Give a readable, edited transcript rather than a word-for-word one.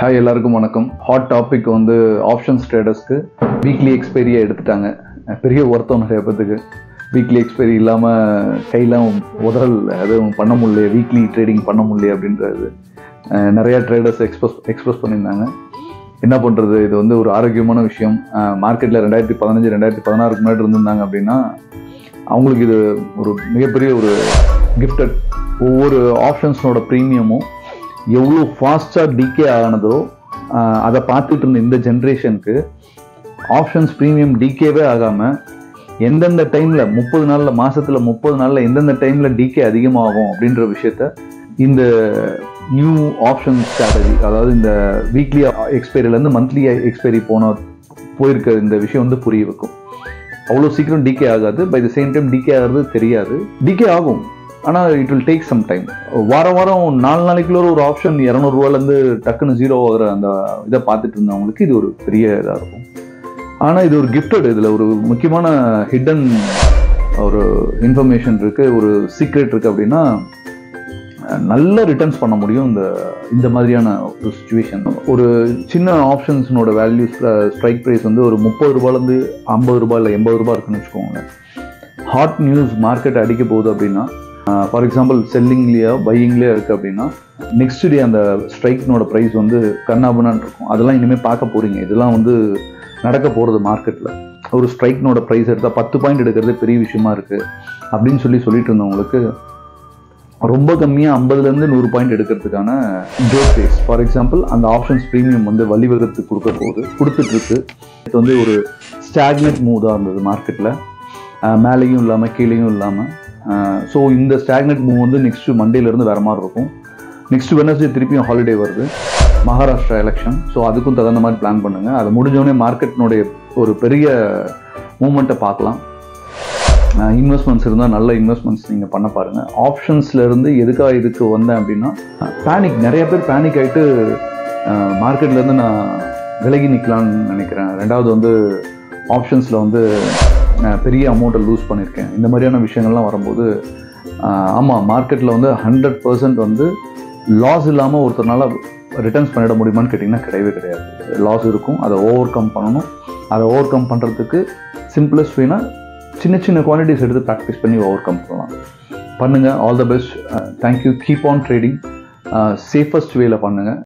Hi எல்லாருக்கும் வணக்கம். Hot topic வந்து ஆப்ஷன்ஸ் ட்ரேடர்ஸ்க்கு வீக்லி எக்ஸ்பைரியை எடுத்துட்டாங்க. பெரிய வருத்தம் நிறைய பேத்துக்கு. வீக்லி எக்ஸ்பைரி இல்லாமல் கையெல்லாம் உதறல் எதுவும் பண்ண முடியல, வீக்லி ட்ரேடிங் பண்ண முடியல அப்படின்றது நிறையா ட்ரேடர்ஸ் எக்ஸ்பிரஸ் பண்ணியிருந்தாங்க. என்ன பண்ணுறது, இது வந்து ஒரு ஆரோக்கியமான விஷயம். மார்க்கெட்டில் 2015 2016 முன்னாடி இருந்திருந்தாங்க அப்படின்னா அவங்களுக்கு இது ஒரு மிகப்பெரிய ஒரு கிஃப்டட். ஒவ்வொரு ஆப்ஷன்ஸோட ப்ரீமியமும் எவ்வளோ ஃபாஸ்ட்டாக டிகே ஆனதோ அதை பார்த்துட்டு இருந்த இந்த ஜென்ரேஷனுக்கு ஆப்ஷன்ஸ் ப்ரீமியம் டிகேவே ஆகாமல் எந்தெந்த டைமில் 30 நாளில் மாதத்தில் 30 நாளில் எந்தெந்த டைமில் டிகே அதிகமாகும் அப்படின்ற விஷயத்த இந்த நியூ ஆப்ஷன் ஸ்ட்ராட்டஜி, அதாவது இந்த வீக்லி எக்ஸ்பைரிலேருந்து மந்த்லி எக்ஸ்பைரி போயிருக்க இந்த விஷயம் வந்து புரிய வைக்கும். அவ்வளோ சீக்கிரம் டிகே ஆகாது. By the same time decay ஆகிறது தெரியாது. டிகே ஆகும், ஆனால் it will take some time. வாரம் 4 நாளைக்குள்ள ஒரு ஆப்ஷன் 200 ரூபாயிலேருந்து டக்குன்னு 0 ஆகிற அந்த இதை பார்த்துட்டு இருந்தவங்களுக்கு இது ஒரு பெரிய இதாக இருக்கும். ஆனால் இது ஒரு கிஃப்டட். இதில் ஒரு முக்கியமான ஹிடன் ஒரு இன்ஃபர்மேஷன் இருக்குது, ஒரு சீக்ரெட் இருக்குது. அப்படின்னா நல்ல ரிட்டர்ன்ஸ் பண்ண முடியும் இந்த மாதிரியான ஒரு சுச்சுவேஷன். ஒரு சின்ன ஆப்ஷன்ஸோட வேல்யூ ஸ்ட்ரைக் ப்ரைஸ் வந்து ஒரு 30 ரூபாயிலேருந்து 50 ரூபாய் இல்லை 80 ரூபாய் இருக்குன்னு வச்சுக்கோங்க. ஹாட் நியூஸ் மார்க்கெட் அடிக்க போகுது அப்படின்னா, ஃபார் எக்ஸாம்பிள் செல்லிங்லேயோ பையிங்லேயோ இருக்குது அப்படின்னா, நெக்ஸ்ட் டே அந்த ஸ்ட்ரைக்னோட ப்ரைஸ் வந்து கண்ணாபுனான்னு இருக்கும். அதெல்லாம் இனிமேல் பார்க்க போகிறீங்க. இதெல்லாம் வந்து நடக்க போகிறது மார்க்கெட்டில். ஒரு ஸ்ட்ரைக்னோட ப்ரைஸ் எடுத்தால் 10 பாயிண்ட் எடுக்கிறது பெரிய விஷயமா இருக்குது அப்படின்னு சொல்லிட்டு இருந்தவங்களுக்கு ரொம்ப கம்மியாக 50லேருந்து 100 பாயிண்ட் எடுக்கிறதுக்கான ஜோக் ஃபேஸ். ஃபார் எக்ஸாம்பிள் அந்த ஆப்ஷன்ஸ் ப்ரீமியம் வந்து வழிவகுத்து கொடுத்துட்ருக்கு. இது வந்து ஒரு ஸ்டாக்னட் மூவ் தான் இருந்தது மார்க்கெட்டில், மேலேயும் இல்லாமல் கீழேயும் இல்லாமல். ஸோ இந்த ஸ்டாக்னட் மூவ் வந்து நெக்ஸ்ட்டு மண்டேலேருந்து வேறு மாதிரி இருக்கும். நெக்ஸ்ட் வெனஸ்டே திருப்பியும் ஹாலிடே வருது, மகாராஷ்டிரா எலெக்ஷன். ஸோ அதுக்கும் தகுந்த மாதிரி பிளான் பண்ணுங்கள். அது முடிஞ்சோடனே மார்க்கெட்னுடைய ஒரு பெரிய மூமெண்ட்டை பார்க்கலாம். இன்வெஸ்ட்மெண்ட்ஸ் இருந்தால் நல்ல இன்வெஸ்ட்மெண்ட்ஸ் நீங்கள் பண்ண பாருங்கள். ஆப்ஷன்ஸ்லேருந்து எதுக்காக இதுக்கு வந்தேன் அப்படின்னா, நிறைய பேர் பேனிக் ஆகிட்டு மார்க்கெட்லேருந்து நான் விலகி நிற்கலான்னு நினைக்கிறேன். ரெண்டாவது வந்து ஆப்ஷன்ஸில் வந்து பெரிய அமௌண்ட்டை லூஸ் பண்ணியிருக்கேன். இந்த மாதிரியான விஷயங்கள்லாம் வரும்போது ஆமாம், மார்க்கெட்டில் வந்து 100% வந்து லாஸ் இல்லாமல் ஒருத்தர்னால ரிட்டர்ன்ஸ் பண்ணிட முடியுமான்னு கேட்டிங்கன்னா கிடையவே கிடையாது. லாஸ் இருக்கும், அதை ஓவர் கம் பண்ணணும். அதை ஓவர் கம் பண்ணுறதுக்கு சிம்பிளஸ்ட் வேணால் சின்ன குவான்டிட்டிஸ் எடுத்து ப்ராக்டிஸ் பண்ணி ஓவர் கம் பண்ணுங்கள். All the best. Thank you. Keep on trading. Safest வேல பண்ணுங்கள்.